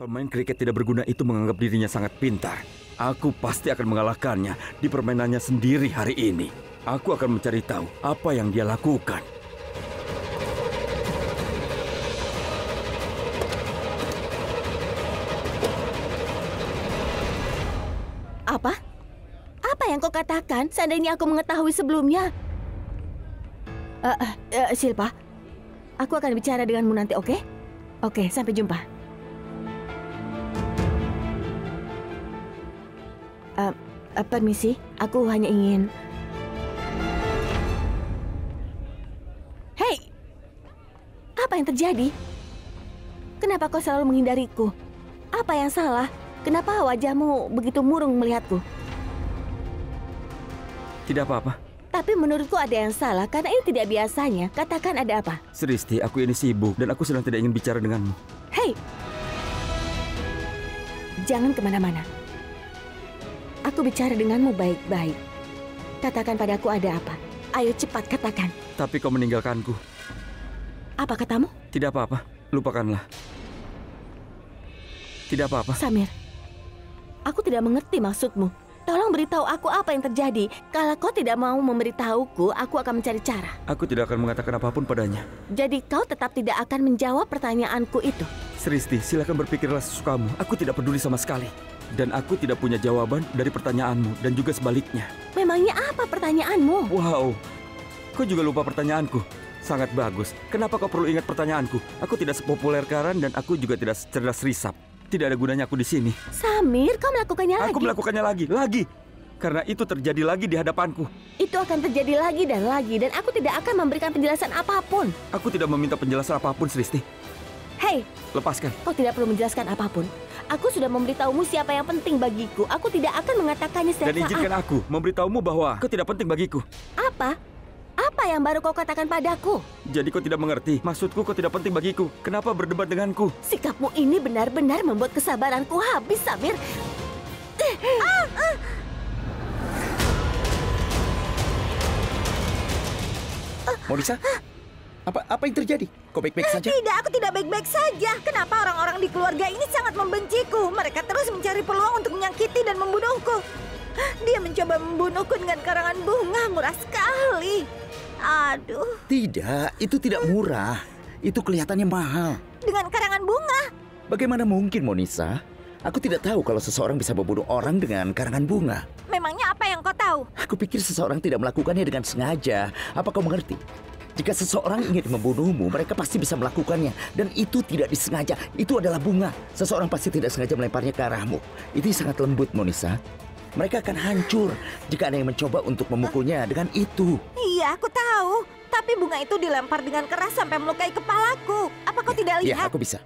Pemain kriket tidak berguna itu menganggap dirinya sangat pintar. Aku pasti akan mengalahkannya di permainannya sendiri hari ini. Aku akan mencari tahu apa yang dia lakukan. Apa? Apa yang kau katakan? Seandainya aku mengetahui sebelumnya. Silpa, aku akan bicara denganmu nanti, oke? Oke, sampai jumpa. Permisi, aku hanya ingin... Hei! Apa yang terjadi? Kenapa kau selalu menghindariku? Apa yang salah? Kenapa wajahmu begitu murung melihatku? Tidak apa-apa. Tapi menurutku ada yang salah, karena ini tidak biasanya. Katakan ada apa? Sristi, aku ini sibuk dan aku sedang tidak ingin bicara denganmu. Hei! Jangan kemana-mana. Aku bicara denganmu baik-baik. Katakan padaku ada apa. Ayo cepat katakan. Tapi kau meninggalkanku. Apa katamu? Tidak apa-apa, lupakanlah. Tidak apa-apa. Samir, aku tidak mengerti maksudmu. Tolong beritahu aku apa yang terjadi. Kalau kau tidak mau memberitahuku, aku akan mencari cara. Aku tidak akan mengatakan apapun padanya. Jadi kau tetap tidak akan menjawab pertanyaanku itu? Sristi, silakan berpikirlah sesukamu. Aku tidak peduli sama sekali. Dan aku tidak punya jawaban dari pertanyaanmu dan juga sebaliknya. Memangnya apa pertanyaanmu? Wow, kau juga lupa pertanyaanku. Sangat bagus. Kenapa kau perlu ingat pertanyaanku? Aku tidak sepopuler Karan dan aku juga tidak secerdas Risap. Tidak ada gunanya aku di sini. Samir, kau melakukannya lagi? Aku melakukannya lagi. Karena itu terjadi lagi di hadapanku. Itu akan terjadi lagi, dan aku tidak akan memberikan penjelasan apapun. Aku tidak meminta penjelasan apapun, Sristi. Hei, lepaskan. Kau tidak perlu menjelaskan apapun. Aku sudah memberitahumu siapa yang penting bagiku. Aku tidak akan mengatakannya setiap saat. Dan izinkan aku memberitahumu bahwa kau tidak penting bagiku. Apa? Apa yang baru kau katakan padaku? Jadi kau tidak mengerti. Maksudku kau tidak penting bagiku. Kenapa berdebat denganku? Sikapmu ini benar-benar membuat kesabaranku habis, Samir. Monisa, apa yang terjadi? Kau baik-baik saja? Tidak, aku tidak baik-baik saja. Kenapa orang-orang di keluarga ini sangat membenciku? Mereka terus mencari peluang untuk menyakiti dan membunuhku. Dia mencoba membunuhku dengan karangan bunga, murah sekali. Aduh. Tidak, itu tidak murah. Itu kelihatannya mahal. Dengan karangan bunga? Bagaimana mungkin, Monisa? Aku tidak tahu kalau seseorang bisa membunuh orang dengan karangan bunga. Memangnya apa yang kau tahu? Aku pikir seseorang tidak melakukannya dengan sengaja. Apa kau mengerti? Jika seseorang ingin membunuhmu, mereka pasti bisa melakukannya. Dan itu tidak disengaja. Itu adalah bunga. Seseorang pasti tidak sengaja melemparnya ke arahmu. Itu sangat lembut, Monisa. Mereka akan hancur jika ada yang mencoba untuk memukulnya dengan itu. Iya, aku tahu. Tapi bunga itu dilempar dengan keras sampai melukai kepalaku. Apa kau tidak lihat? Iya, aku bisa.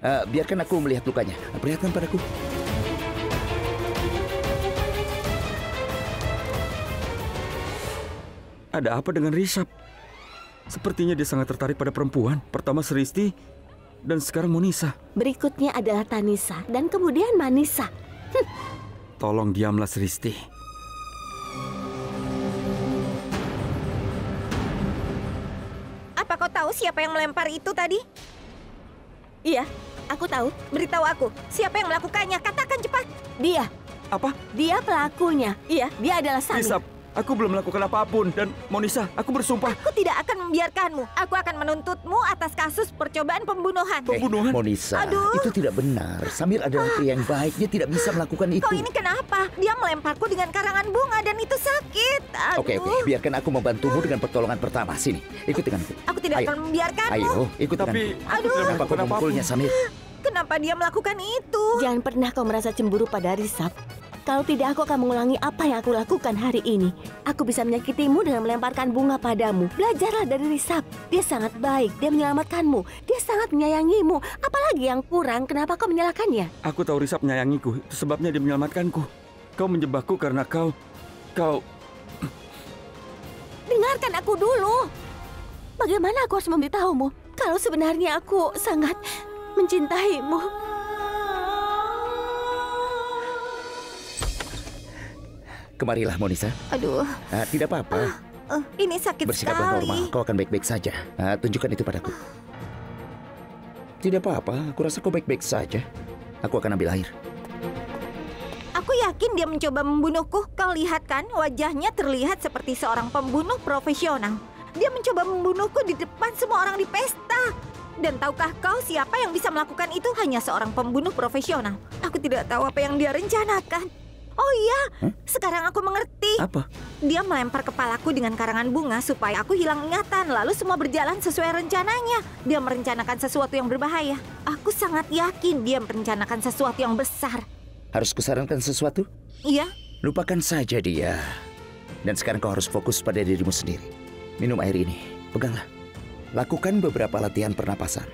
Biarkan aku melihat lukanya. Perlihatkan padaku. Ada apa dengan Risap? Sepertinya dia sangat tertarik pada perempuan. Pertama Sristi, dan sekarang Monisa. Berikutnya adalah Tanisa, dan kemudian Manisa. Tolong diamlah, Sristi. Apa kau tahu siapa yang melempar itu tadi? Iya, aku tahu. Beritahu aku, siapa yang melakukannya? Katakan cepat. Dia. Apa? Dia pelakunya. Iya, dia adalah Samir. Risap, aku belum melakukan apapun. Dan Monisa, aku bersumpah. Aku tidak akan membiarkanmu. Aku akan menuntutmu atas kasus percobaan pembunuhan. Pembunuhan? Monisa, Aduh. itu tidak benar. Samir adalah pria yang baik. Dia tidak bisa melakukan itu. Kau ini kenapa? Dia melemparku dengan karangan bunga dan itu sakit. Aduh. Oke, biarkan aku membantumu dengan pertolongan pertama. Sini, ikut denganku. Aku tidak akan membiarkanmu. Ayo, ikut Tapi denganku. aku tidak Kenapa kau melakukan apapun. memukulnya, Samir? Kenapa dia melakukan itu? Jangan pernah kau merasa cemburu pada Risap. Kalau tidak, aku akan mengulangi apa yang aku lakukan hari ini. Aku bisa menyakitimu dengan melemparkan bunga padamu. Belajarlah dari Risap. Dia sangat baik. Dia menyelamatkanmu. Dia sangat menyayangimu. Apalagi yang kurang, kenapa kau menyalahkannya? Aku tahu Risap menyayangiku. Itu sebabnya dia menyelamatkanku. Kau menjebakku karena kau... Dengarkan aku dulu. Bagaimana aku harus memberitahumu kalau sebenarnya aku sangat mencintaimu? Kemarilah, Monisa. Aduh. Tidak apa-apa. Ini sakit Bersikaplah sekali. normal. Kau akan baik-baik saja. Tunjukkan itu padaku. Tidak apa-apa. Aku rasa kau baik-baik saja. Aku akan ambil air. Aku yakin dia mencoba membunuhku. Kau lihat kan, wajahnya terlihat seperti seorang pembunuh profesional. Dia mencoba membunuhku di depan semua orang di pesta. Dan tahukah kau siapa yang bisa melakukan itu? Hanya seorang pembunuh profesional. Aku tidak tahu apa yang dia rencanakan. Oh iya, sekarang aku mengerti. Apa? Dia melempar kepalaku dengan karangan bunga supaya aku hilang ingatan. Lalu semua berjalan sesuai rencananya. Dia merencanakan sesuatu yang berbahaya. Aku sangat yakin dia merencanakan sesuatu yang besar. Harus kusarankan sesuatu? Iya. Lupakan saja dia. Dan sekarang kau harus fokus pada dirimu sendiri. Minum air ini. Peganglah. Lakukan beberapa latihan pernapasan.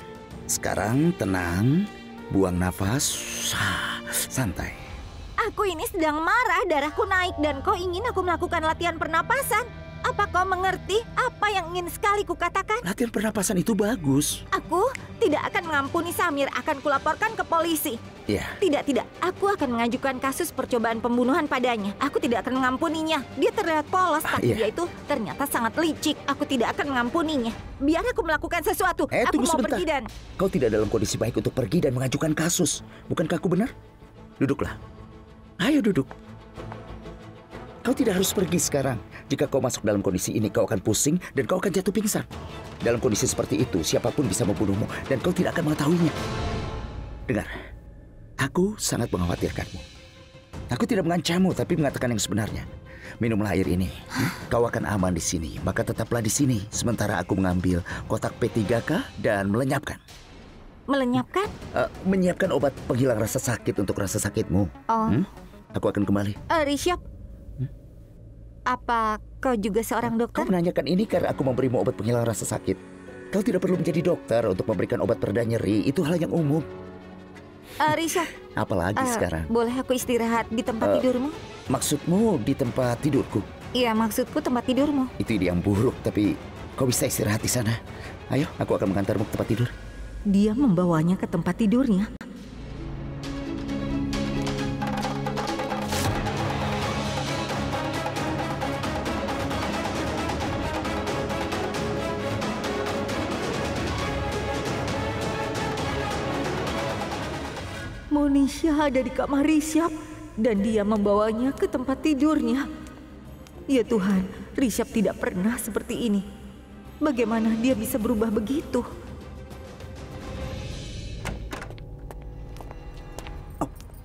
Sekarang tenang. Buang nafas. Santai. Aku ini sedang marah, darahku naik dan kau ingin aku melakukan latihan pernapasan. Apa kau mengerti apa yang ingin sekali kukatakan? Latihan pernapasan itu bagus. Aku tidak akan mengampuni Samir, akan kulaporkan ke polisi. Ya. Tidak. Aku akan mengajukan kasus percobaan pembunuhan padanya. Aku tidak akan mengampuninya. Dia terlihat polos, tapi dia itu ternyata sangat licik. Aku tidak akan mengampuninya. Biar aku melakukan sesuatu. Aku Tunggu mau sebentar. pergi dan... Kau tidak dalam kondisi baik untuk pergi dan mengajukan kasus. Bukankah aku benar? Duduklah. Ayo duduk. Kau tidak harus pergi sekarang. Jika kau masuk dalam kondisi ini, kau akan pusing dan kau akan jatuh pingsan. Dalam kondisi seperti itu, siapapun bisa membunuhmu dan kau tidak akan mengetahuinya. Dengar, aku sangat mengkhawatirkanmu. Aku tidak mengancammu, tapi mengatakan yang sebenarnya. Minumlah air ini. Kau akan aman di sini, maka tetaplah di sini. Sementara aku mengambil kotak P3K dan melenyapkan. Melenyapkan? Menyiapkan obat penghilang rasa sakit untuk rasa sakitmu. Oh. Aku akan kembali. Rishabh, apa kau juga seorang Kau dokter? menanyakan ini karena aku memberimu obat penghilang rasa sakit. Kau tidak perlu menjadi dokter untuk memberikan obat pereda nyeri. Itu hal yang umum. Rishabh, Apalagi sekarang. boleh aku istirahat di tempat tidurmu? Maksudmu di tempat tidurku? Iya, maksudku tempat tidurmu. Itu ide yang buruk, tapi kau bisa istirahat di sana. Ayo, aku akan mengantarmu ke tempat tidur. Dia membawanya ke tempat tidurnya. Monisha ada di kamar Rishabh dan dia membawanya ke tempat tidurnya. Ya Tuhan, Rishabh tidak pernah seperti ini. Bagaimana dia bisa berubah begitu?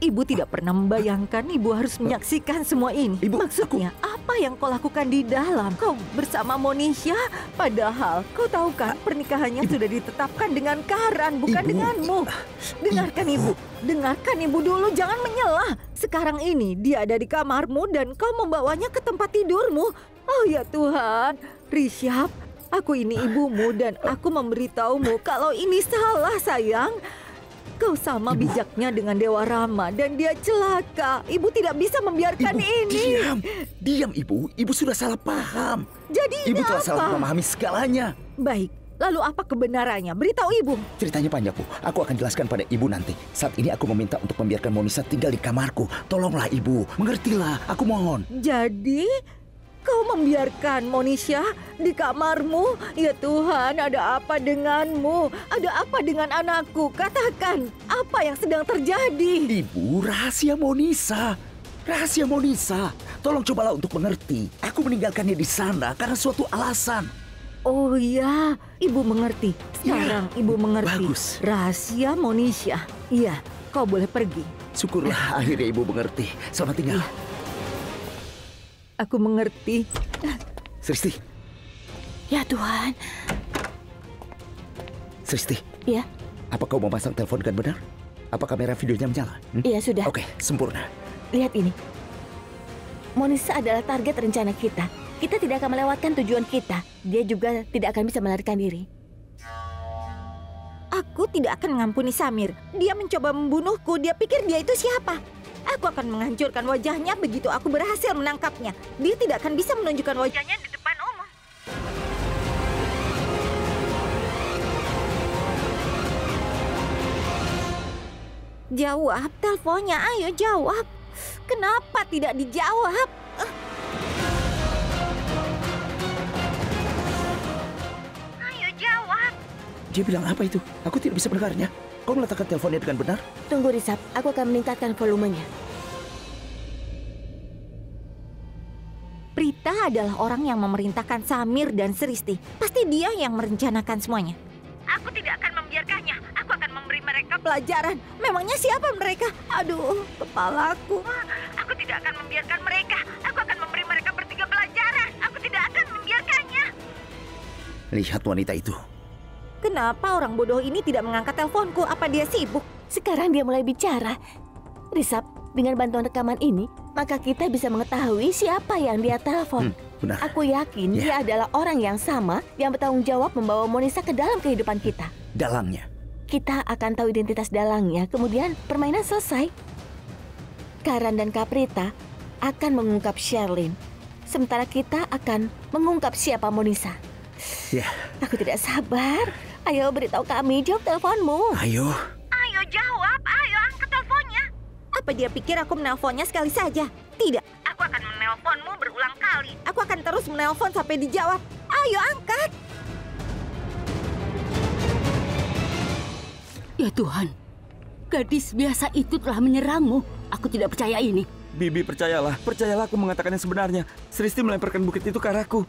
Ibu tidak pernah membayangkan ibu harus menyaksikan semua ini. Ibu, maksudnya apa yang kau lakukan di dalam? Kau bersama Monisha, padahal kau tahu kan pernikahannya sudah ditetapkan dengan Karan, bukan denganmu. Dengarkan ibu dulu, jangan menyela. Sekarang ini dia ada di kamarmu dan kau membawanya ke tempat tidurmu. Oh ya Tuhan, Rishabh, aku ini ibumu dan aku memberitahumu kalau ini salah sayang. Kau sama bijaknya dengan Dewa Rama dan dia celaka. Ibu tidak bisa membiarkan ini. Diam Ibu. Ibu sudah salah paham. Jadi Ibu ini telah apa? salah memahami segalanya. Baik, lalu apa kebenarannya? Beritahu ibu. Ceritanya panjang, Bu. Aku akan jelaskan pada Ibu nanti. Saat ini aku meminta untuk membiarkan Monisha tinggal di kamarku. Tolonglah Ibu, mengertilah. Aku mohon. Jadi, kau membiarkan Monisha di kamarmu? Ya Tuhan, ada apa denganmu? Ada apa dengan anakku? Katakan, apa yang sedang terjadi? Ibu, rahasia Monisha. Rahasia Monisha. Tolong cobalah untuk mengerti. Aku meninggalkannya di sana karena suatu alasan. Oh ya, ibu mengerti. Sekarang ibu mengerti. Bagus. Rahasia Monisha. Iya, kau boleh pergi. Syukurlah akhirnya Ibu mengerti. Selamat tinggal. Aku mengerti. Sristi. Ya Tuhan. Sristi. Ya, Apa kau memasang telepon dengan benar? Apa kamera videonya menyala? iya sudah. Oke, sempurna. Lihat ini. Monisha adalah target rencana kita. Kita tidak akan melewatkan tujuan kita. Dia juga tidak akan bisa melarikan diri. Aku tidak akan mengampuni Samir. Dia mencoba membunuhku. Dia pikir dia itu siapa? Aku akan menghancurkan wajahnya begitu aku berhasil menangkapnya. Dia tidak akan bisa menunjukkan wajahnya di depan umum. Jawab teleponnya, ayo jawab. Kenapa tidak dijawab? Ayo jawab. Dia bilang apa itu? Aku tidak bisa mendengarnya. Kau meletakkan teleponnya dengan benar? Tunggu Risap, aku akan meningkatkan volumenya. Prita adalah orang yang memerintahkan Samir dan Sristi. Pasti dia yang merencanakan semuanya. Aku tidak akan membiarkannya. Aku akan memberi mereka pelajaran. Memangnya siapa mereka? Aduh, kepalaku. Aku tidak akan membiarkan mereka. Aku akan memberi mereka bertiga pelajaran. Aku tidak akan membiarkannya. Lihat wanita itu. Kenapa orang bodoh ini tidak mengangkat teleponku? Apa dia sibuk? Sekarang dia mulai bicara. Risap, dengan bantuan rekaman ini, maka kita bisa mengetahui siapa yang dia telepon. Benar. Aku yakin dia adalah orang yang sama yang bertanggung jawab membawa Monisa ke dalam kehidupan kita. Dalangnya. Kita akan tahu identitas dalangnya, kemudian permainan selesai. Karan dan Kaprita akan mengungkap Sherlyn, sementara kita akan mengungkap siapa Monisa. Ya. Aku tidak sabar. Ayo beritahu kami, jawab teleponmu. Ayo. Ayo jawab, ayo angkat teleponnya. Apa dia pikir aku menelponnya sekali saja? Tidak, aku akan menelponmu berulang kali. Aku akan terus menelpon sampai dijawab. Ayo angkat. Ya Tuhan, gadis biasa itu telah menyerangmu. Aku tidak percaya ini. Bibi, percayalah aku mengatakan yang sebenarnya. Sristi melemparkan buket itu ke arahku.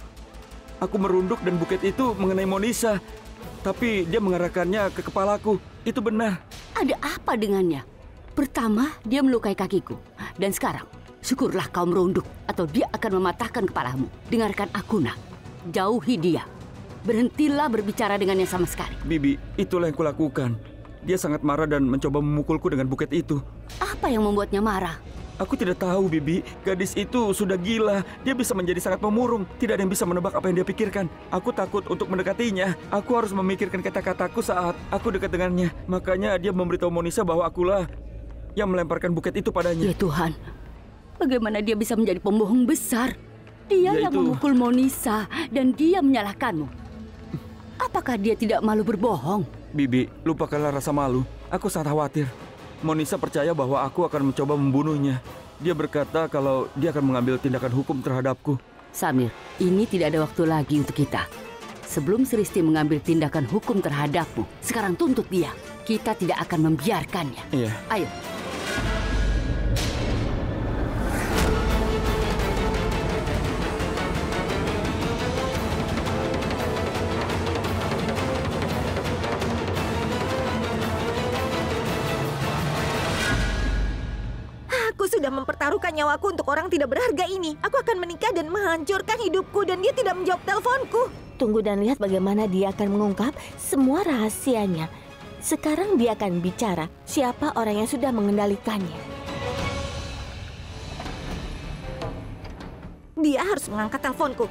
Aku merunduk dan buket itu mengenai Monisa. Tapi dia mengarahkannya ke kepalaku. Itu benar. Ada apa dengannya? Pertama, dia melukai kakiku. Dan sekarang, syukurlah kau merunduk atau dia akan mematahkan kepalamu. Dengarkan aku, nak. Jauhi dia. Berhentilah berbicara dengannya sama sekali. Bibi, itulah yang kulakukan. Dia sangat marah dan mencoba memukulku dengan buket itu. Apa yang membuatnya marah? Aku tidak tahu, Bibi. Gadis itu sudah gila. Dia bisa menjadi sangat pemurung. Tidak ada yang bisa menebak apa yang dia pikirkan. Aku takut untuk mendekatinya. Aku harus memikirkan kata-kataku saat aku dekat dengannya. Makanya dia memberitahu Monisa bahwa akulah yang melemparkan buket itu padanya. Ya Tuhan, bagaimana dia bisa menjadi pembohong besar? Dia yang memukul Monisa dan dia menyalahkanmu. Apakah dia tidak malu berbohong? Bibi, lupakanlah rasa malu. Aku sangat khawatir. Monisa percaya bahwa aku akan mencoba membunuhnya. Dia berkata kalau dia akan mengambil tindakan hukum terhadapku. Samir, ini tidak ada waktu lagi untuk kita. Sebelum Sristi mengambil tindakan hukum terhadapmu, sekarang tuntut dia. Kita tidak akan membiarkannya. Iya. Ayo. Aku sudah mempertaruhkan nyawaku untuk orang tidak berharga ini. Aku akan menikah dan menghancurkan hidupku dan dia tidak menjawab teleponku. Tunggu dan lihat bagaimana dia akan mengungkap semua rahasianya. Sekarang dia akan bicara siapa orang yang sudah mengendalikannya. Dia harus mengangkat teleponku.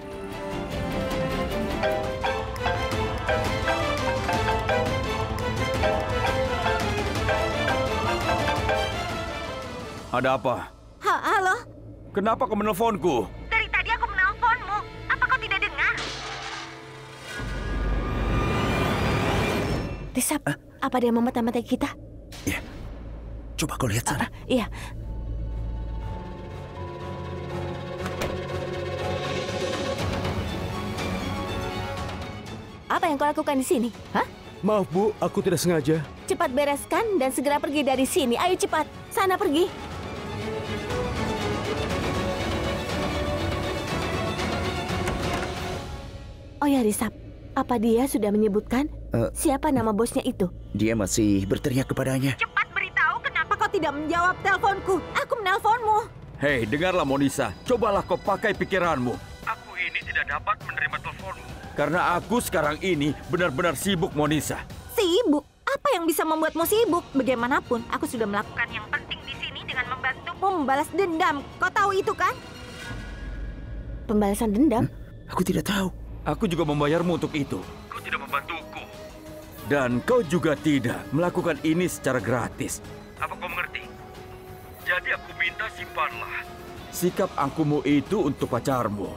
Ada apa? Halo? Kenapa kau menelponku? Dari tadi aku menelponmu. Apa kau tidak dengar? Risap, apa dia memata-matai kita? Ya. Coba kau lihat sana. Iya. Apa yang kau lakukan di sini? Hah? Maaf Bu, aku tidak sengaja. Cepat bereskan dan segera pergi dari sini. Ayo cepat, sana pergi. Oh ya Risap, apa dia sudah menyebutkan siapa nama bosnya itu? Dia masih berteriak kepadanya. Cepat beritahu kenapa kau tidak menjawab teleponku. Aku menelponmu. Hei, dengarlah Monisa. Cobalah kau pakai pikiranmu. Aku ini tidak dapat menerima teleponmu. Karena aku sekarang ini benar-benar sibuk, Monisa. Sibuk? Apa yang bisa membuatmu sibuk? Bagaimanapun, aku sudah melakukan yang penting di sini dengan membantumu membalas dendam. Kau tahu itu kan? Pembalasan dendam? Aku tidak tahu. Aku juga membayarmu untuk itu. Kau tidak membantuku. Dan kau juga tidak melakukan ini secara gratis. Apa kau mengerti? Jadi aku minta simpanlah sikap angkumu itu untuk pacarmu.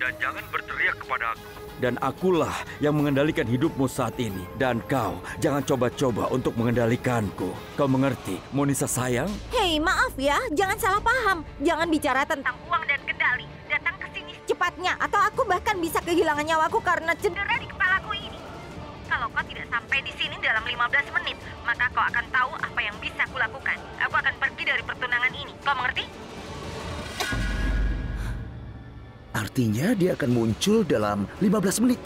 Dan jangan berteriak kepada aku. Dan akulah yang mengendalikan hidupmu saat ini. Dan kau jangan coba-coba untuk mengendalikanku. Kau mengerti, Monisa sayang? Hei, maaf ya. Jangan salah paham. Jangan bicara tentang uang dan kendali. Datang ke sini secepatnya. Atau aku bahkan bisa kehilangan nyawaku karena cedera di kepalaku ini. Kalau kalau kau tidak sampai di sini dalam 15 menit, maka kau akan tahu apa yang bisa kulakukan. Aku akan pergi dari pertunangan ini. Kau mengerti? Artinya dia akan muncul dalam 15 menit.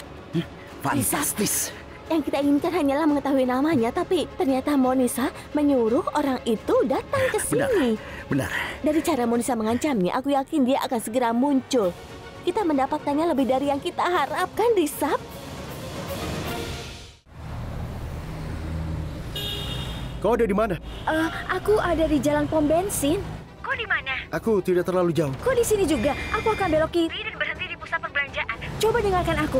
Fantastis. Yang kita inginkan hanyalah mengetahui namanya, tapi ternyata Monisa menyuruh orang itu datang ke sini. Benar. Dari cara Monisa mengancamnya, aku yakin dia akan segera muncul. Kita mendapatkannya lebih dari yang kita harapkan, Risap. Kau ada di mana? Aku ada di jalan pom bensin. Kau di mana? Aku tidak terlalu jauh. Kau di sini juga. Aku akan belok kiri dan berhenti di pusat perbelanjaan. Coba dengarkan aku.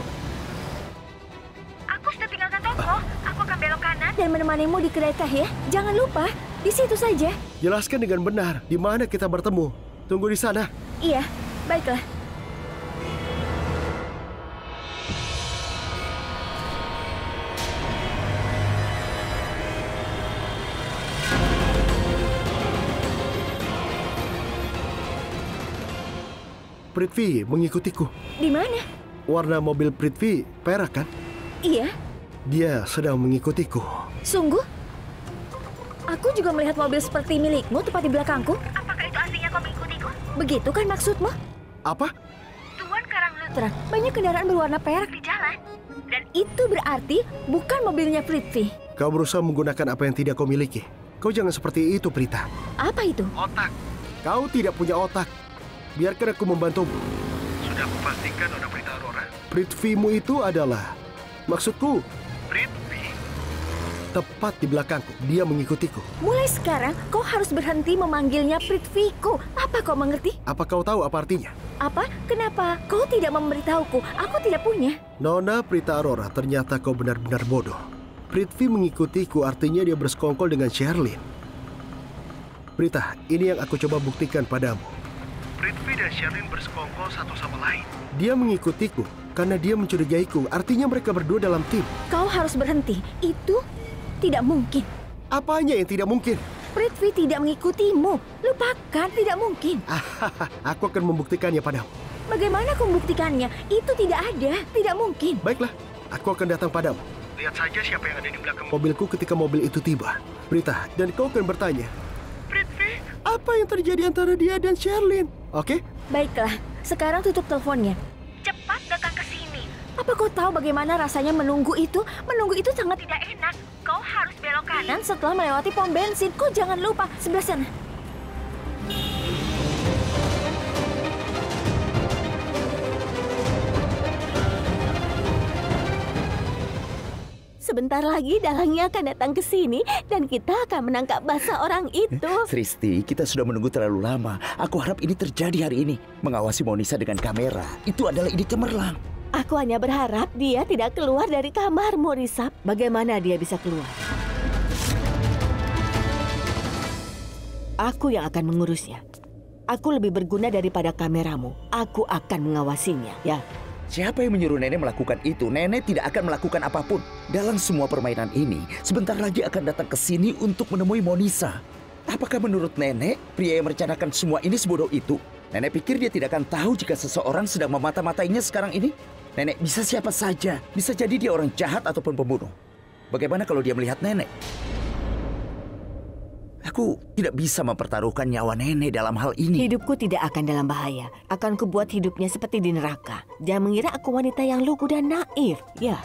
Aku sudah tinggalkan toko. Aku akan belok kanan dan menemanimu di kedai teh ya. Jangan lupa, di situ saja. Jelaskan dengan benar di mana kita bertemu. Tunggu di sana. Iya, baiklah. Prithvi mengikutiku. Di mana? Warna mobil Prithvi perak kan? Iya, Dia sedang mengikutiku. sungguh? Aku juga melihat mobil seperti milikmu tepat di belakangku. Apakah itu artinya kau mengikutiku? Begitu kan maksudmu? Apa? Tuan Karanglutra, banyak kendaraan berwarna perak di jalan. Dan itu berarti bukan mobilnya Prithvi. Kau berusaha menggunakan apa yang tidak kau miliki. Kau jangan seperti itu, Prita. Apa itu? Otak. Kau tidak punya otak. Biarkan aku membantumu. Sudah kupastikan, Nona Prita Aurora. Prithvimu itu adalah... Maksudku, Prithvi. Tepat di belakangku. Dia mengikutiku. Mulai sekarang kau harus berhenti memanggilnya Prithviku. Apa kau mengerti? Apa kau tahu apa artinya? Apa? Kenapa kau tidak memberitahuku? Aku tidak punya. Nona Prita Aurora, ternyata kau benar-benar bodoh. Prithvi mengikutiku artinya dia bersekongkol dengan Sherlyn. Prita, ini yang aku coba buktikan padamu. Prithvi dan Sherlyn bersekongkol satu sama lain. Dia mengikutiku karena dia mencurigaiku. Artinya mereka berdua dalam tim. Kau harus berhenti. Itu tidak mungkin. Apanya yang tidak mungkin? Prithvi tidak mengikutimu. Lupakan, tidak mungkin. Aku akan membuktikannya padamu. Bagaimana kau membuktikannya? Itu tidak ada. Tidak mungkin. Baiklah, aku akan datang padamu. Lihat saja siapa yang ada di belakang mobilku ketika mobil itu tiba. Prita, dan kau akan bertanya, Prithvi, apa yang terjadi antara dia dan Sherlyn? Oke? Baiklah, sekarang tutup teleponnya. Cepat datang ke sini. Apa kau tahu bagaimana rasanya menunggu itu? Menunggu itu sangat tidak enak. Kau harus belok kanan setelah melewati pom bensin. Kau jangan lupa, sebelah sana. Sebentar lagi dalangnya akan datang ke sini dan kita akan menangkap basah orang itu. Sristi, kita sudah menunggu terlalu lama. Aku harap ini terjadi hari ini. Mengawasi Monisa dengan kamera, itu adalah ide cemerlang. Aku hanya berharap dia tidak keluar dari kamarmu, Risap. Bagaimana dia bisa keluar? Aku yang akan mengurusnya. Aku lebih berguna daripada kameramu. Aku akan mengawasinya, ya. Siapa yang menyuruh nenek melakukan itu? Nenek tidak akan melakukan apapun. Dalam semua permainan ini, sebentar lagi akan datang ke sini untuk menemui Monisa. Apakah menurut nenek, pria yang merencanakan semua ini sebodoh itu? Nenek pikir dia tidak akan tahu jika seseorang sedang memata-matainya sekarang ini? Nenek bisa siapa saja. Bisa jadi dia orang jahat ataupun pembunuh. Bagaimana kalau dia melihat nenek? Aku tidak bisa mempertaruhkan nyawa nenek dalam hal ini. Hidupku tidak akan dalam bahaya. Akan kubuat hidupnya seperti di neraka. Jangan mengira aku wanita yang lugu dan naif. Ya.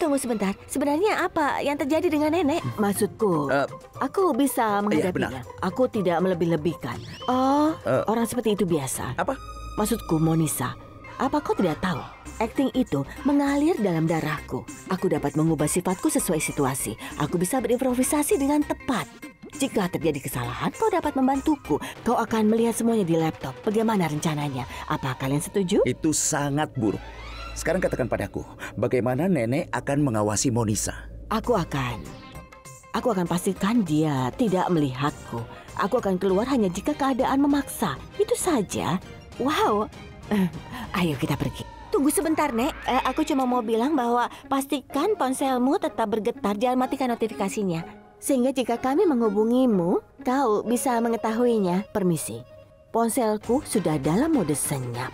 Tunggu sebentar. Sebenarnya apa yang terjadi dengan nenek? Maksudku, aku bisa menghadapinya. Aku tidak melebih-lebihkan. Orang seperti itu biasa. Apa? Maksudku, Monisa. Apa kau tidak tahu? Akting itu mengalir dalam darahku. Aku dapat mengubah sifatku sesuai situasi. Aku bisa berimprovisasi dengan tepat. Jika terjadi kesalahan, kau dapat membantuku. Kau akan melihat semuanya di laptop. Bagaimana rencananya? Apa kalian setuju? Itu sangat buruk. Sekarang katakan padaku, bagaimana nenek akan mengawasi Monisa? Aku akan pastikan dia tidak melihatku. Aku akan keluar hanya jika keadaan memaksa. Itu saja. Wow. Ayo kita pergi. Tunggu sebentar, Nek. Aku cuma mau bilang bahwa pastikan ponselmu tetap bergetar. Jangan matikan notifikasinya. Sehingga jika kami menghubungimu, kau bisa mengetahuinya. Permisi. Ponselku sudah dalam mode senyap.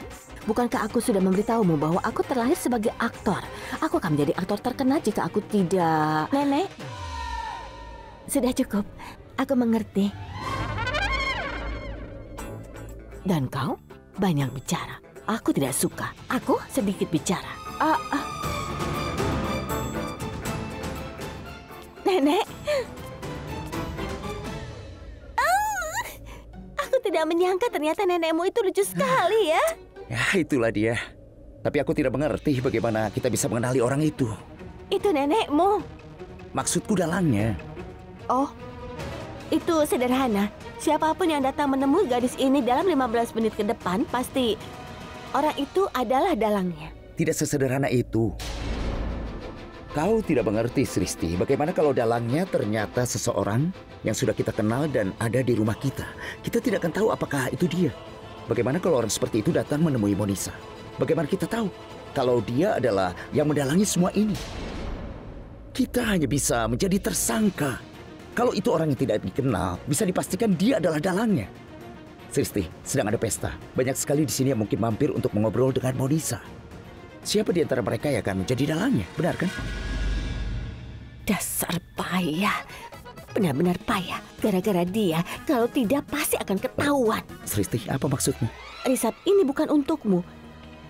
Bukankah aku sudah memberitahumu bahwa aku terlahir sebagai aktor? Aku akan menjadi aktor terkenal jika aku tidak... Nenek, sudah cukup. Aku mengerti. Dan kau banyak bicara. Aku tidak suka. Aku sedikit bicara. Nenek. Aku tidak menyangka ternyata nenekmu itu lucu sekali ya. Ya, itulah dia. Tapi aku tidak mengerti bagaimana kita bisa mengenali orang itu. Itu nenekmu. Maksudku dalangnya. Oh, itu sederhana. Siapapun yang datang menemui gadis ini dalam 15 menit ke depan, pasti orang itu adalah dalangnya. Tidak sesederhana itu. Kau tidak mengerti, Sristi. Bagaimana kalau dalangnya ternyata seseorang yang sudah kita kenal dan ada di rumah kita? Kita tidak akan tahu apakah itu dia. Bagaimana kalau orang seperti itu datang menemui Monisa? Bagaimana kita tahu kalau dia adalah yang mendalangi semua ini? Kita hanya bisa menjadi tersangka. Kalau itu orang yang tidak dikenal, bisa dipastikan dia adalah dalangnya. Sristi, sedang ada pesta. Banyak sekali di sini yang mungkin mampir untuk mengobrol dengan Monisa. Siapa di antara mereka yang akan menjadi dalangnya? Benar kan? Dasar payah. Benar-benar payah. Gara-gara dia, kalau tidak pasti akan ketahuan. Sristi, apa maksudmu? Risab, ini bukan untukmu.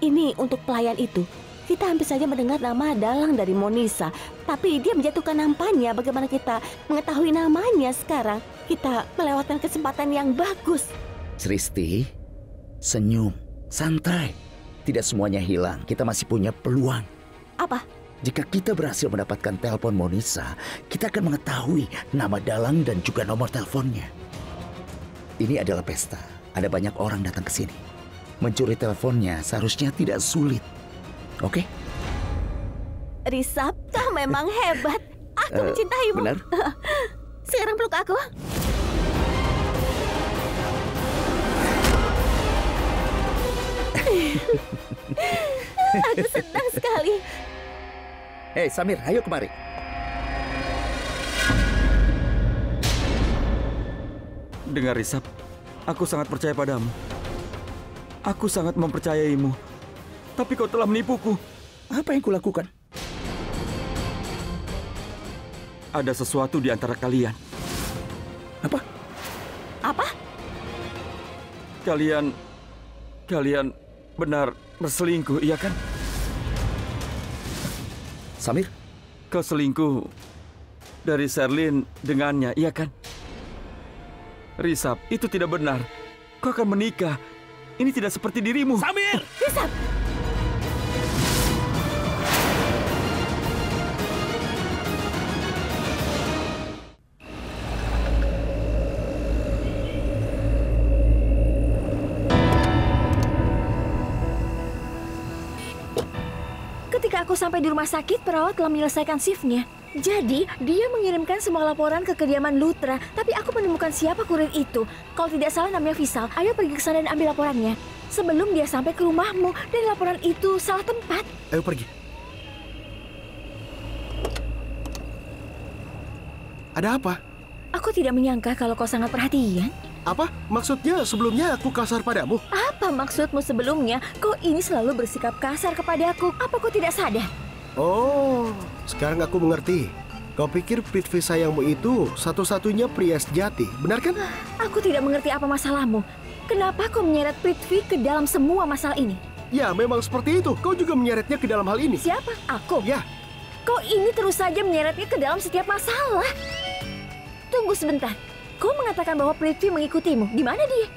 Ini untuk pelayan itu. Kita hampir saja mendengar nama dalang dari Monisa. Tapi dia menjatuhkan namanya. Bagaimana kita mengetahui namanya sekarang? Kita melewatkan kesempatan yang bagus. Sristi, senyum, santai. Tidak semuanya hilang. Kita masih punya peluang. Apa? Jika kita berhasil mendapatkan telepon Monisa, kita akan mengetahui nama dalang dan juga nomor teleponnya. Ini adalah pesta. Ada banyak orang datang ke sini. Mencuri teleponnya seharusnya tidak sulit. Oke? Risab, kau memang hebat. Aku mencintaimu. Benar? Sekarang peluk aku. Aku senang sekali. Hei, Samir, ayo kemari. Dengar, Risab, aku sangat percaya padamu. Aku sangat mempercayaimu. Tapi kau telah menipuku. Apa yang kulakukan? Ada sesuatu di antara kalian. Apa? Apa? Kalian benar berselingkuh, iya kan? Samir? Kau selingkuh dari Sherlyn dengannya, iya kan? Risab, itu tidak benar. Kau akan menikah. Ini tidak seperti dirimu. Samir! Risab! Ketika aku sampai di rumah sakit, perawat telah menyelesaikan shiftnya. Jadi, dia mengirimkan semua laporan ke kediaman Lutra. Tapi aku menemukan siapa kurir itu. Kalau tidak salah namanya Visal. Ayo pergi ke sana dan ambil laporannya. Sebelum dia sampai ke rumahmu dan laporan itu salah tempat. Ayo pergi. Ada apa? Aku tidak menyangka kalau kau sangat perhatian. Apa? Maksudnya sebelumnya aku kasar padamu? Apa maksudmu sebelumnya? Kau ini selalu bersikap kasar kepadaku. Apa kau tidak sadar? Oh, sekarang aku mengerti. Kau pikir Prithvi sayangmu itu satu-satunya pria sejati, benar kan? Aku tidak mengerti apa masalahmu. Kenapa kau menyeret Prithvi ke dalam semua masalah ini? Ya, memang seperti itu. Kau juga menyeretnya ke dalam hal ini. Siapa? Aku? Ya. Kau ini terus saja menyeretnya ke dalam setiap masalah. Tunggu sebentar. Kau mengatakan bahwa Prithvi mengikutimu. Di mana dia?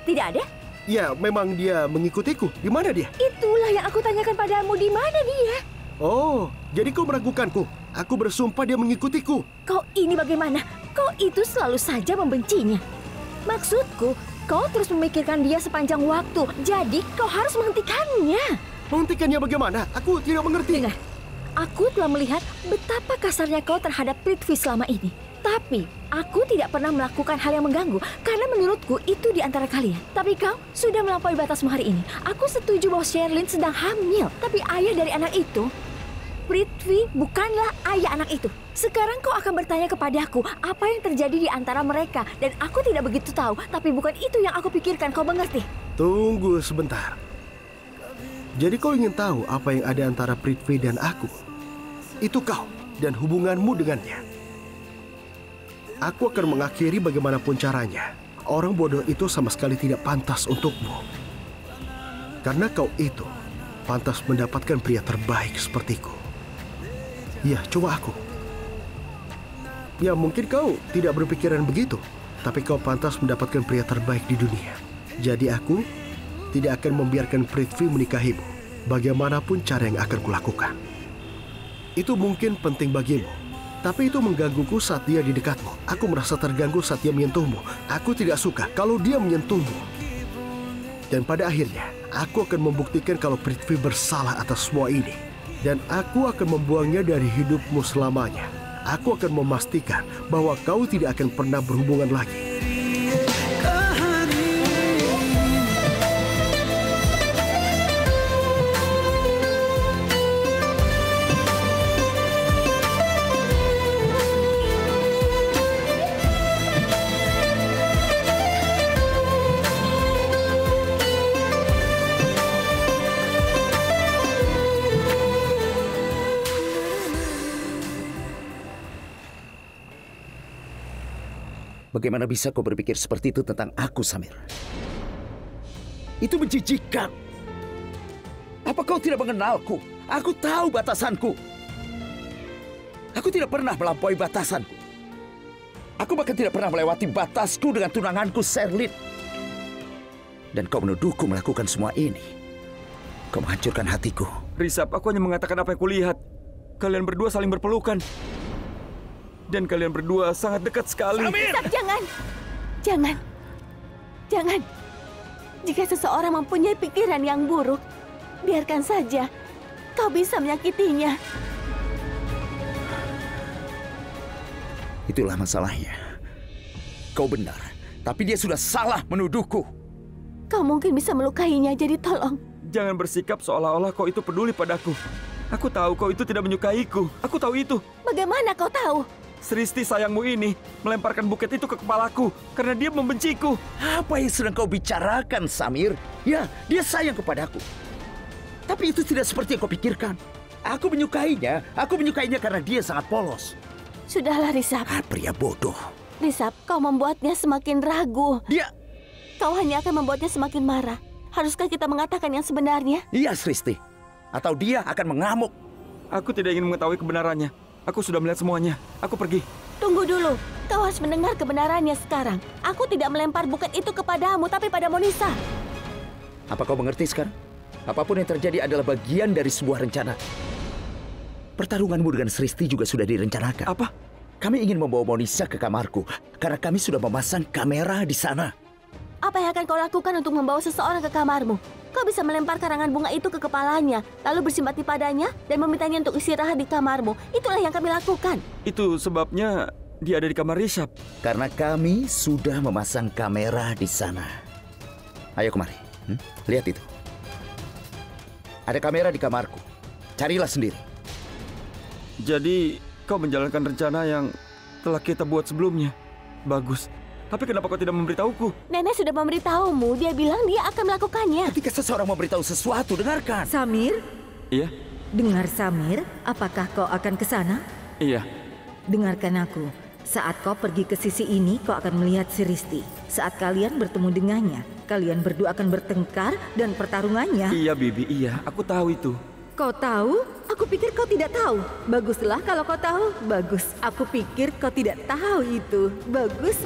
Tidak ada? Ya, memang dia mengikutiku. Di mana dia? Itulah yang aku tanyakan padamu. Di mana dia? Oh, jadi kau meragukanku. Aku bersumpah dia mengikutiku. Kau ini bagaimana? Kau itu selalu saja membencinya. Maksudku, kau terus memikirkan dia sepanjang waktu. Jadi kau harus menghentikannya. Menghentikannya bagaimana? Aku tidak mengerti. Dengar, aku telah melihat betapa kasarnya kau terhadap Prithvi selama ini. Tapi, aku tidak pernah melakukan hal yang mengganggu karena menurutku itu di antara kalian. Tapi kau sudah melampaui batasmu hari ini. Aku setuju bahwa Sherlyn sedang hamil. Tapi ayah dari anak itu, Prithvi bukanlah ayah anak itu. Sekarang kau akan bertanya kepadaku apa yang terjadi di antara mereka. Dan aku tidak begitu tahu. Tapi bukan itu yang aku pikirkan, kau mengerti? Tunggu sebentar. Jadi kau ingin tahu apa yang ada antara Prithvi dan aku? Itu kau dan hubunganmu dengannya. Aku akan mengakhiri bagaimanapun caranya. Orang bodoh itu sama sekali tidak pantas untukmu. Karena kau itu pantas mendapatkan pria terbaik sepertiku. Ya, coba aku. Ya, mungkin kau tidak berpikiran begitu, tapi kau pantas mendapatkan pria terbaik di dunia. Jadi aku tidak akan membiarkan Prithvi menikahimu, bagaimanapun cara yang akan kulakukan. Itu mungkin penting bagimu, tapi itu menggangguku saat dia di dekatmu. Aku merasa terganggu saat dia menyentuhmu. Aku tidak suka kalau dia menyentuhmu. Dan pada akhirnya, aku akan membuktikan kalau Prithvi bersalah atas semua ini. Dan aku akan membuangnya dari hidupmu selamanya. Aku akan memastikan bahwa kau tidak akan pernah berhubungan lagi. Bagaimana bisa kau berpikir seperti itu tentang aku, Samir? Itu menjijikkan. Apa kau tidak mengenalku? Aku tahu batasanku. Aku tidak pernah melampaui batasanku. Aku bahkan tidak pernah melewati batasku dengan tunanganku, Sherlyn. Dan kau menuduhku melakukan semua ini. Kau menghancurkan hatiku. Risap, aku hanya mengatakan apa yang kulihat. Kalian berdua saling berpelukan. Dan kalian berdua sangat dekat sekali. Risap, jangan. Jangan. Jangan. Jika seseorang mempunyai pikiran yang buruk, biarkan saja. Kau bisa menyakitinya. Itulah masalahnya. Kau benar, tapi dia sudah salah menuduhku. Kau mungkin bisa melukainya, jadi tolong. Jangan bersikap seolah-olah kau itu peduli padaku. Aku tahu kau itu tidak menyukaiku. Aku tahu itu. Bagaimana kau tahu? Sristi sayangmu ini melemparkan buket itu ke kepalaku karena dia membenciku. Apa yang sedang kau bicarakan, Samir? Ya, dia sayang kepadaku. Tapi itu tidak seperti yang kau pikirkan. Aku menyukainya. Aku menyukainya karena dia sangat polos. Sudahlah, Risap. Pria bodoh. Risap, kau membuatnya semakin ragu. Kau hanya akan membuatnya semakin marah. Haruskah kita mengatakan yang sebenarnya? Iya, Sristi. Atau dia akan mengamuk. Aku tidak ingin mengetahui kebenarannya. Aku sudah melihat semuanya. Aku pergi. Tunggu dulu. Kau harus mendengar kebenarannya sekarang. Aku tidak melempar buket itu kepadamu, tapi pada Monisa. Apa kau mengerti sekarang? Apapun yang terjadi adalah bagian dari sebuah rencana. Pertarunganmu dengan Sristi juga sudah direncanakan. Apa? Kami ingin membawa Monisa ke kamarku karena kami sudah memasang kamera di sana. Apa yang akan kau lakukan untuk membawa seseorang ke kamarmu? Kau bisa melempar karangan bunga itu ke kepalanya, lalu bersimpati padanya dan memintanya untuk istirahat di kamarmu. Itulah yang kami lakukan. Itu sebabnya dia ada di kamar Risap. Karena kami sudah memasang kamera di sana. Ayo kemari. Lihat itu. Ada kamera di kamarku. Carilah sendiri. Jadi kau menjalankan rencana yang telah kita buat sebelumnya. Bagus. Tapi kenapa kau tidak memberitahuku? Nenek sudah memberitahumu. Dia bilang dia akan melakukannya. Ketika seseorang memberitahu sesuatu, dengarkan. Samir? Iya? Dengar, Samir. Apakah kau akan ke sana? Iya. Dengarkan aku. Saat kau pergi ke sisi ini, kau akan melihat Sristi. Saat kalian bertemu dengannya, kalian berdua akan bertengkar dan pertarungannya. Iya, Bibi. Iya, aku tahu itu. Kau tahu? Aku pikir kau tidak tahu. Baguslah kalau kau tahu. Bagus. Aku pikir kau tidak tahu itu. Bagus.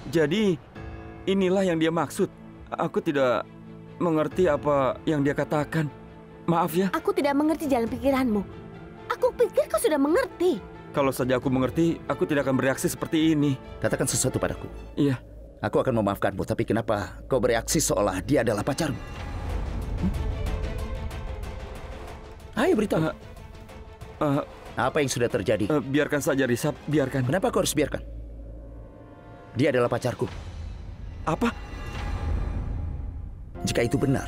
Jadi, inilah yang dia maksud. Aku tidak mengerti apa yang dia katakan. Maaf ya. Aku tidak mengerti jalan pikiranmu. Aku pikir kau sudah mengerti. Kalau saja aku mengerti, aku tidak akan bereaksi seperti ini. Katakan sesuatu padaku. Iya. Aku akan memaafkanmu, tapi kenapa kau bereaksi seolah dia adalah pacarmu? Ayo beritahu. Apa yang sudah terjadi? Biarkan saja, Risap. Biarkan. Kenapa kau harus biarkan? Dia adalah pacarku. Apa? Jika itu benar,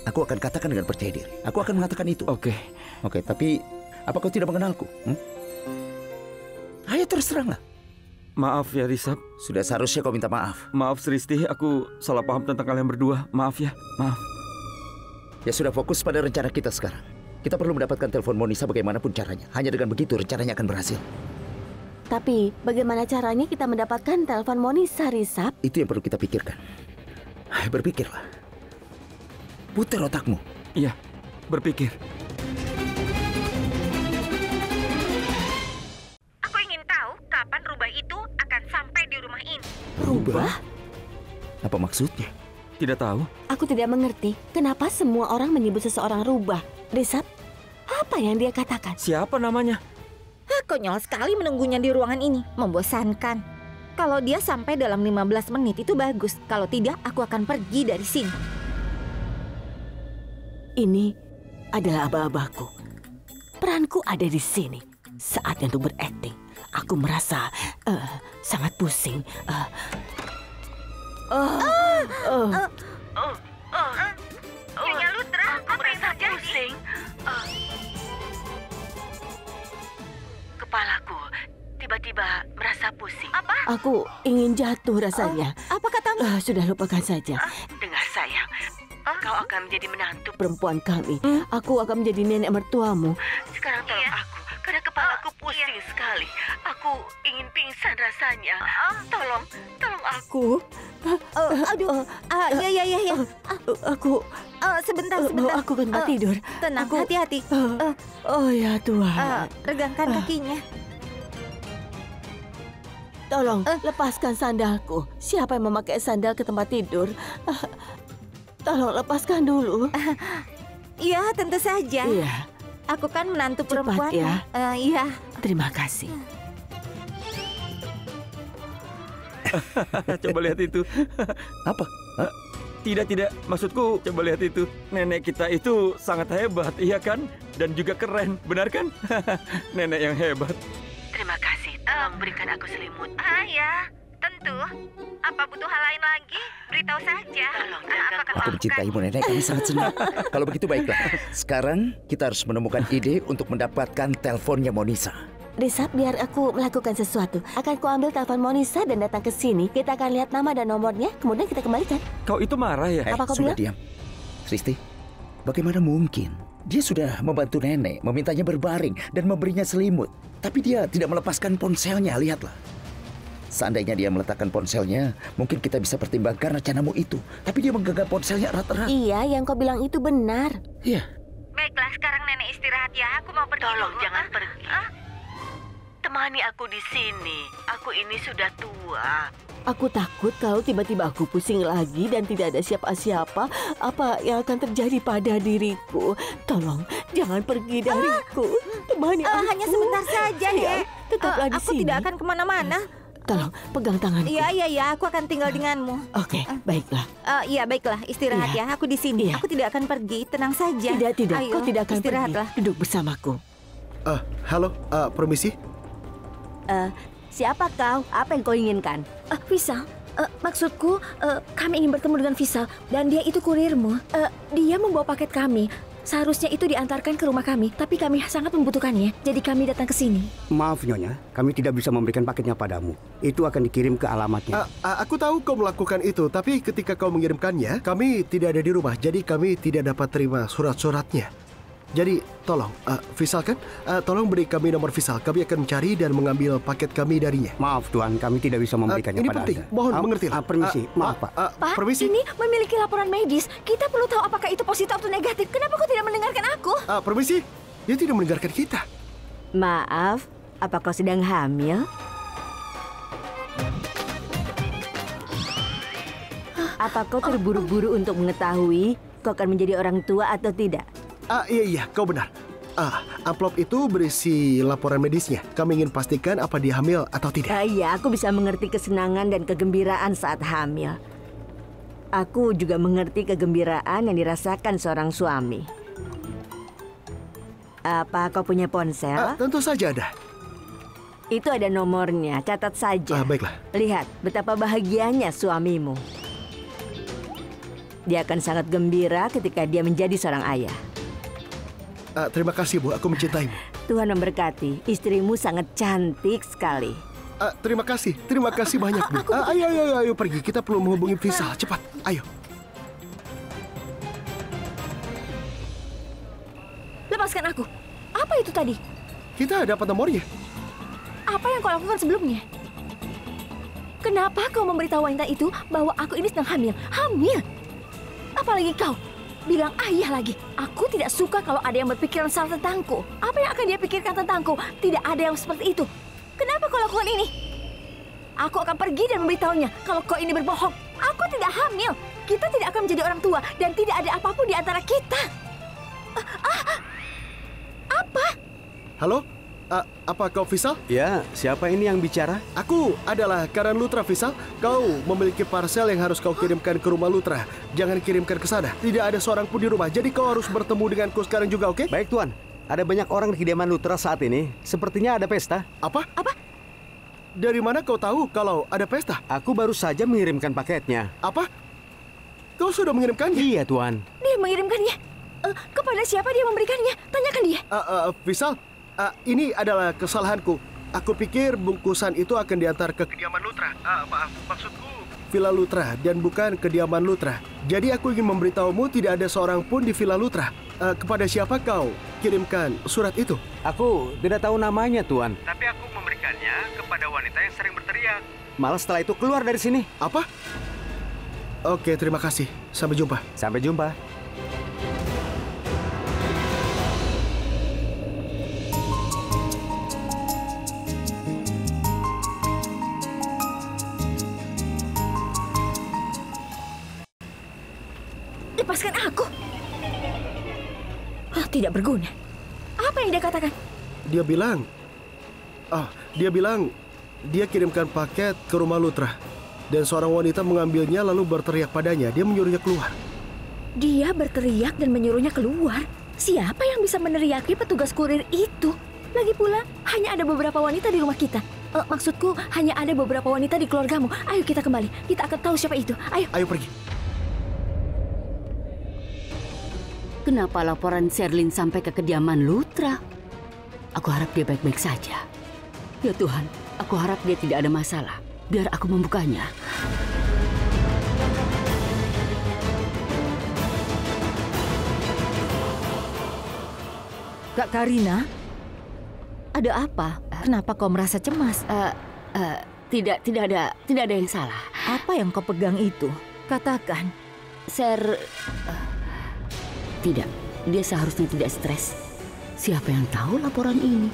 aku akan katakan dengan percaya diri. Aku akan mengatakan itu. Oke, tapi apa kau tidak mengenalku? Ayo terus teranglah. Maaf ya, Risap. Sudah seharusnya kau minta maaf. Maaf, Sristi. Aku salah paham tentang kalian berdua. Maaf ya. Maaf. Ya sudah, fokus pada rencana kita sekarang. Kita perlu mendapatkan telepon Monisa bagaimanapun caranya. Hanya dengan begitu rencananya akan berhasil. Tapi bagaimana caranya kita mendapatkan telepon Monisa, Risap? Itu yang perlu kita pikirkan. Berpikirlah. Putar otakmu. Iya, berpikir. Aku ingin tahu kapan rubah itu akan sampai di rumah ini. Rubah? Apa maksudnya? Tidak tahu. Aku tidak mengerti kenapa semua orang menyebut seseorang rubah. Risap, apa yang dia katakan? Siapa namanya? Konyol sekali menunggunya di ruangan ini. Membosankan. Kalau dia sampai dalam 15 menit itu bagus. Kalau tidak, aku akan pergi dari sini. Ini adalah aba-abaku. Peranku ada di sini. Saatnya untuk berakting. Aku merasa sangat pusing. Nyonya Lutra, apa yang terjadi? Kepalaku tiba-tiba merasa pusing. Apa? Aku ingin jatuh rasanya. Apa katamu? Sudah lupakan saja. Dengar sayang, kau akan menjadi menantu perempuan kami. Aku akan menjadi nenek mertuamu. Sekarang tolong aku, karena kepalaku pusing sekali. Aku ingin pingsan rasanya. Tolong aku. Ya. Aku Sebentar. aku ke tempat tidur. Tenang, Aku- hati-hati. Oh ya Tuhan. Regangkan kakinya. Tolong lepaskan sandalku. Siapa yang memakai sandal ke tempat tidur? Tolong lepaskan dulu. Iya, tentu saja. Iya, Aku kan menantu Cepat perempuan. ya. Iya. terima kasih. Coba lihat itu. Apa? Hah? Tidak. Maksudku, coba lihat itu. Nenek kita itu sangat hebat, iya kan? Dan juga keren, benar kan? Nenek yang hebat. Terima kasih. Tolong berikan aku selimut. Ya, tentu. Apa butuh hal lain lagi? Beritahu saja. Tolong Apa jaga akan Aku mencintaimu, Nenek. Kami sangat senang. Kalau begitu baiklah. Sekarang kita harus menemukan ide untuk mendapatkan teleponnya Monisa. Risap, biar aku melakukan sesuatu. Akan ku ambil telepon Monisa dan datang ke sini. Kita akan lihat nama dan nomornya, kemudian kita kembalikan. Kau itu marah ya? Apa kau Sudah bilang? diam. Sristi, bagaimana mungkin? Dia sudah membantu nenek, memintanya berbaring dan memberinya selimut. Tapi dia tidak melepaskan ponselnya, lihatlah. Seandainya dia meletakkan ponselnya, mungkin kita bisa pertimbangkan rencanamu itu. Tapi dia menggenggam ponselnya erat-erat. Iya, yang kau bilang itu benar. Iya. Baiklah, sekarang nenek istirahat ya. Aku mau pergi Tolong dulu. jangan pergi. Temani aku di sini. Aku ini sudah tua. Aku takut kalau tiba-tiba aku pusing lagi dan tidak ada siapa-siapa. Apa yang akan terjadi pada diriku? Tolong, jangan pergi dariku. Temani aku. Hanya sebentar saja, Sayang, Nek. tetaplah di Aku sini. tidak akan kemana-mana. Tolong, pegang tanganku. Iya, aku akan tinggal denganmu. Oke, baiklah. Iya, baiklah, istirahat Iya. ya. Aku di sini. Iya. Aku tidak akan pergi. Tenang saja. Tidak. Ayo, Kau tidak akan istirahatlah. pergi. Duduk bersamaku. Halo, permisi. Siapa kau? Apa yang kau inginkan? Visal, maksudku kami ingin bertemu dengan Visal dan dia itu kurirmu. Dia membawa paket kami. Seharusnya itu diantarkan ke rumah kami, tapi kami sangat membutuhkannya. Jadi kami datang ke sini. Maaf Nyonya, kami tidak bisa memberikan paketnya padamu. Itu akan dikirim ke alamatnya. Aku tahu kau melakukan itu, tapi ketika kau mengirimkannya, kami tidak ada di rumah, jadi kami tidak dapat terima surat-suratnya. Jadi, tolong, Visal kan? Tolong beri kami nomor Visal. Kami akan mencari dan mengambil paket kami darinya. Maaf Tuan, kami tidak bisa memberikannya Ini pada penting, Anda. mohon mengertilah. Permisi, maaf Pak. Pak, Permisi. ini memiliki laporan medis. Kita perlu tahu apakah itu positif atau negatif. Kenapa kau tidak mendengarkan aku? Permisi, dia tidak mendengarkan kita. Maaf, apa kau sedang hamil? Apa kau terburu-buru untuk mengetahui kau akan menjadi orang tua atau tidak? Iya, kau benar. Amplop itu berisi laporan medisnya. Kami ingin pastikan apa dia hamil atau tidak. Iya, aku bisa mengerti kesenangan dan kegembiraan saat hamil. Aku juga mengerti kegembiraan yang dirasakan seorang suami. Apa kau punya ponsel? Tentu saja ada. Itu ada nomornya, catat saja. Baiklah. Lihat betapa bahagianya suamimu. Dia akan sangat gembira ketika dia menjadi seorang ayah. Terima kasih, Bu. Aku mencintaimu. Tuhan memberkati, istrimu sangat cantik sekali. Terima kasih banyak, Bu. Ayo pergi. Kita perlu menghubungi Visal. Cepat, ayo. lepaskan aku. Apa itu tadi? Kita dapat nomornya. Apa yang kau lakukan sebelumnya? Kenapa kau memberitahu wanita itu bahwa aku ini sedang hamil? Hamil? Apalagi kau bilang ayah lagi. Aku tidak suka kalau ada yang berpikiran salah tentangku. Apa yang akan dia pikirkan tentangku? Tidak ada yang seperti itu. Kenapa kau lakukan ini? Aku akan pergi dan memberitahunya kalau kau ini berbohong. Aku tidak hamil. Kita tidak akan menjadi orang tua dan tidak ada apapun di antara kita. Apa? Halo? Apa kau Visal? Ya, siapa ini yang bicara? Aku adalah Karan Lutra, Visal. Kau memiliki parcel yang harus kau kirimkan ke rumah Lutra. Jangan kirimkan ke sana. Tidak ada seorang pun di rumah. Jadi kau harus bertemu denganku sekarang juga, oke? Baik, Tuan. Ada banyak orang di kediaman Lutra saat ini. Sepertinya ada pesta. Apa? Apa? Dari mana kau tahu kalau ada pesta? Aku baru saja mengirimkan paketnya. Apa? Kau sudah mengirimkannya? Iya, Tuan. Dia mengirimkannya? Kepada siapa dia memberikannya? Tanyakan dia. Visal, ini adalah kesalahanku. Aku pikir bungkusan itu akan diantar ke kediaman Lutra. Maksudku Villa Lutra dan bukan kediaman Lutra. Jadi aku ingin memberitahumu tidak ada seorang pun di Villa Lutra. Kepada siapa kau kirimkan surat itu? Aku tidak tahu namanya, Tuan. Tapi aku memberikannya kepada wanita yang sering berteriak. Malah setelah itu keluar dari sini. Apa? Oke, terima kasih. Sampai jumpa. Sampai jumpa. Lepaskan aku. Tidak berguna. Apa yang dia katakan? Dia bilang dia kirimkan paket ke rumah Lutra. Dan seorang wanita mengambilnya lalu berteriak padanya. Dia menyuruhnya keluar. Dia berteriak dan menyuruhnya keluar? Siapa yang bisa meneriaki petugas kurir itu? Lagi pula, hanya ada beberapa wanita di rumah kita. Maksudku, hanya ada beberapa wanita di keluargamu. Ayo kita kembali. Kita akan tahu siapa itu. Ayo. Ayo pergi. Kenapa laporan Sherlyn sampai ke kediaman Lutra? Aku harap dia baik-baik saja. Ya Tuhan, aku harap dia tidak ada masalah. Biar aku membukanya. Kak Karina, ada apa? Kenapa kau merasa cemas? Tidak ada yang salah. Apa yang kau pegang itu? Katakan. Tidak, dia seharusnya tidak stres. Siapa yang tahu laporan ini?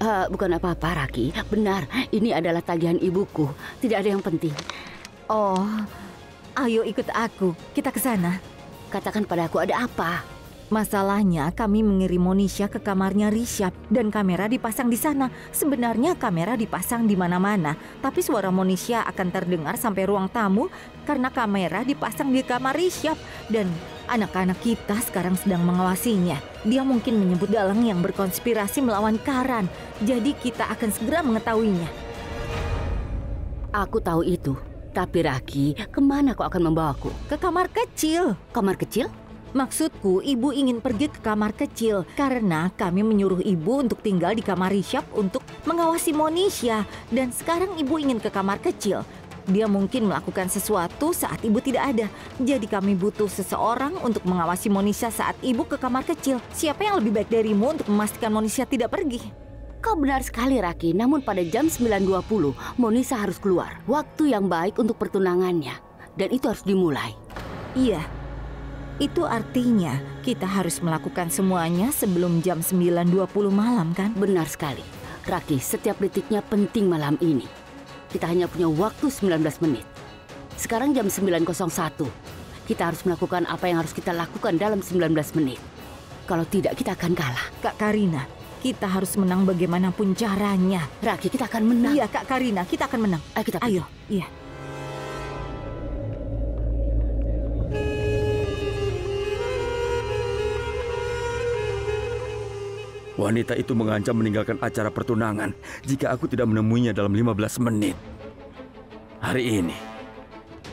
Bukan apa-apa, Raki. Benar, ini adalah tagihan ibuku. Tidak ada yang penting. Oh, ayo ikut aku. Kita ke sana. Katakan padaku, ada apa? Masalahnya kami mengirim Monisha ke kamarnya Rishabh dan kamera dipasang di sana. Sebenarnya kamera dipasang di mana-mana, tapi suara Monisha akan terdengar sampai ruang tamu karena kamera dipasang di kamar Rishabh dan anak-anak kita sekarang sedang mengawasinya. Dia mungkin menyebut dalang yang berkonspirasi melawan Karan. Jadi kita akan segera mengetahuinya. Aku tahu itu. Tapi Raki, kemana kau akan membawaku? Ke kamar kecil. Kamar kecil? Maksudku, ibu ingin pergi ke kamar kecil karena kami menyuruh ibu untuk tinggal di kamar Rishabh untuk mengawasi Monisha. Dan sekarang ibu ingin ke kamar kecil. Dia mungkin melakukan sesuatu saat ibu tidak ada. Jadi kami butuh seseorang untuk mengawasi Monisha saat ibu ke kamar kecil. Siapa yang lebih baik darimu untuk memastikan Monisha tidak pergi? Kau benar sekali, Raki. Namun pada jam 9.20, Monisha harus keluar. Waktu yang baik untuk pertunangannya. Dan itu harus dimulai. Iya. Itu artinya kita harus melakukan semuanya sebelum jam 9.20 malam, kan? Benar sekali. Raki, setiap detiknya penting malam ini. Kita hanya punya waktu 19 menit. Sekarang jam 9.01. Kita harus melakukan apa yang harus kita lakukan dalam 19 menit. Kalau tidak, kita akan kalah. Kak Karina, kita harus menang bagaimanapun caranya. Raki, kita akan menang. Iya, Kak Karina, kita akan menang. Ayo, kita Ayo, iya. Wanita itu mengancam meninggalkan acara pertunangan jika aku tidak menemuinya dalam 15 menit. Hari ini,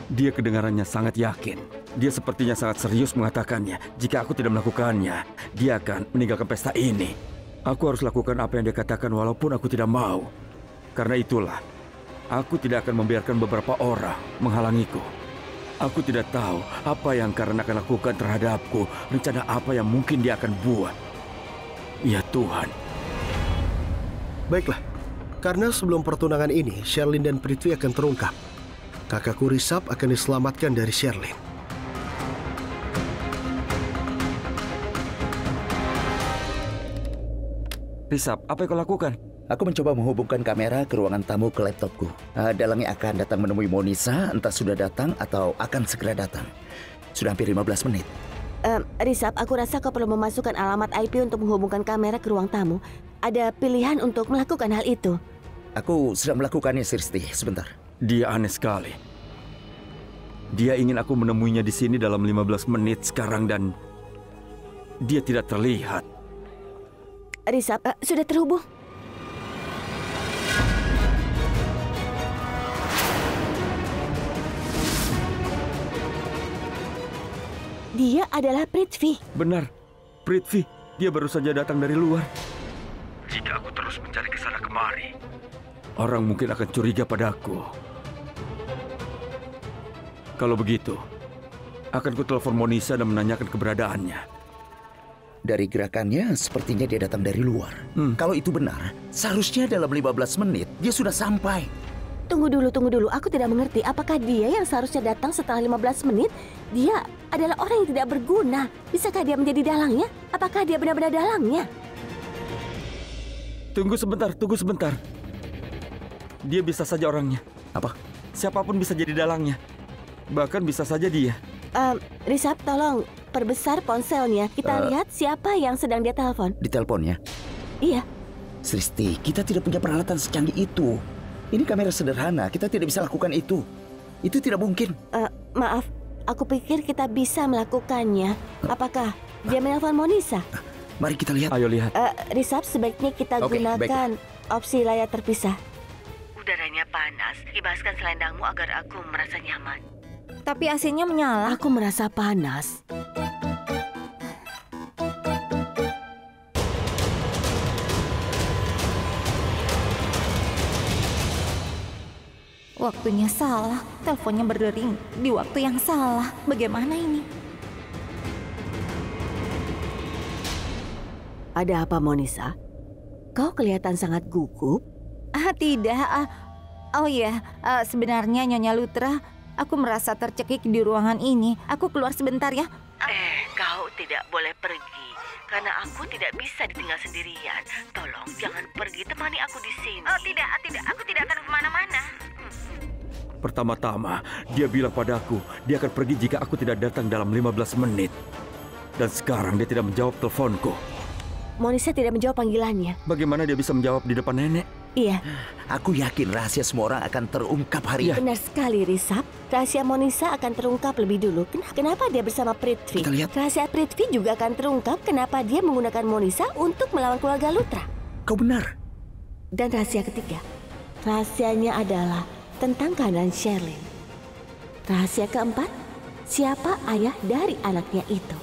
dia kedengarannya sangat yakin. Dia sepertinya sangat serius mengatakannya. Jika aku tidak melakukannya, dia akan meninggalkan pesta ini. Aku harus lakukan apa yang dia katakan walaupun aku tidak mau. Karena itulah, aku tidak akan membiarkan beberapa orang menghalangiku. Aku tidak tahu apa yang Karen akan lakukan terhadapku, rencana apa yang mungkin dia akan buat. Ya Tuhan. Baiklah, karena sebelum pertunangan ini, Sherlyn dan Prithvi akan terungkap. Kakakku Rishabh akan diselamatkan dari Sherlyn. Rishabh, apa yang kau lakukan? Aku mencoba menghubungkan kamera ke ruangan tamu ke laptopku. Dalangnya akan datang menemui Monisa, entah sudah datang atau akan segera datang. Sudah hampir 15 menit. Rishabh, aku rasa kau perlu memasukkan alamat IP untuk menghubungkan kamera ke ruang tamu. Ada pilihan untuk melakukan hal itu. Aku sedang melakukannya, Sristi. Sebentar. Dia aneh sekali. Dia ingin aku menemuinya di sini dalam 15 menit sekarang dan dia tidak terlihat. Rishabh, sudah terhubung? Dia adalah Prithvi. Benar, Prithvi. Dia baru saja datang dari luar. Jika aku terus mencari ke sana kemari, orang mungkin akan curiga padaku. Kalau begitu, akan ku telepon Monisa dan menanyakan keberadaannya. Dari gerakannya, sepertinya dia datang dari luar. Kalau itu benar, seharusnya dalam 15 menit dia sudah sampai. Tunggu dulu. Aku tidak mengerti. Apakah dia yang seharusnya datang setelah 15 menit? Dia adalah orang yang tidak berguna. Bisakah dia menjadi dalangnya? Apakah dia benar-benar dalangnya? Tunggu sebentar. Dia bisa saja orangnya. Apa? Siapapun bisa jadi dalangnya. Bahkan bisa saja dia. Rishabh, tolong perbesar ponselnya. Kita lihat siapa yang sedang dia telepon. Diteleponnya? Iya. Sristi, kita tidak punya peralatan secanggih itu. Ini kamera sederhana, kita tidak bisa lakukan itu. Itu tidak mungkin. Maaf, aku pikir kita bisa melakukannya. Apakah dia menelpon Monisa? Mari kita lihat. Ayo lihat. Rishabh, sebaiknya kita gunakan opsi layar terpisah. Udaranya panas. Kibaskan selendangmu agar aku merasa nyaman. Tapi AC-nya menyala. Aku merasa panas. Waktunya salah, teleponnya berdering di waktu yang salah. Bagaimana ini? Ada apa, Monisa? Kau kelihatan sangat gugup. Tidak. Oh ya, sebenarnya Nyonya Lutra, aku merasa tercekik di ruangan ini. Aku keluar sebentar ya. Kau tidak boleh pergi. Karena aku tidak bisa ditinggal sendirian. Tolong jangan pergi, temani aku di sini. Oh tidak, aku tidak akan kemana-mana. Pertama-tama, dia bilang padaku, dia akan pergi jika aku tidak datang dalam 15 menit. Dan sekarang dia tidak menjawab teleponku. Monisa tidak menjawab panggilannya. Bagaimana dia bisa menjawab di depan nenek? Iya. Aku yakin rahasia semua orang akan terungkap hari ini. Benar sekali, Rishabh. Rahasia Monisa akan terungkap lebih dulu. Kenapa dia bersama Prithvi? Kita lihat. Rahasia Prithvi juga akan terungkap kenapa dia menggunakan Monisa untuk melawan keluarga Lutra. Kau benar. Dan rahasia ketiga, rahasianya adalah tentang keadaan Sherlyn. Rahasia keempat, siapa ayah dari anaknya itu.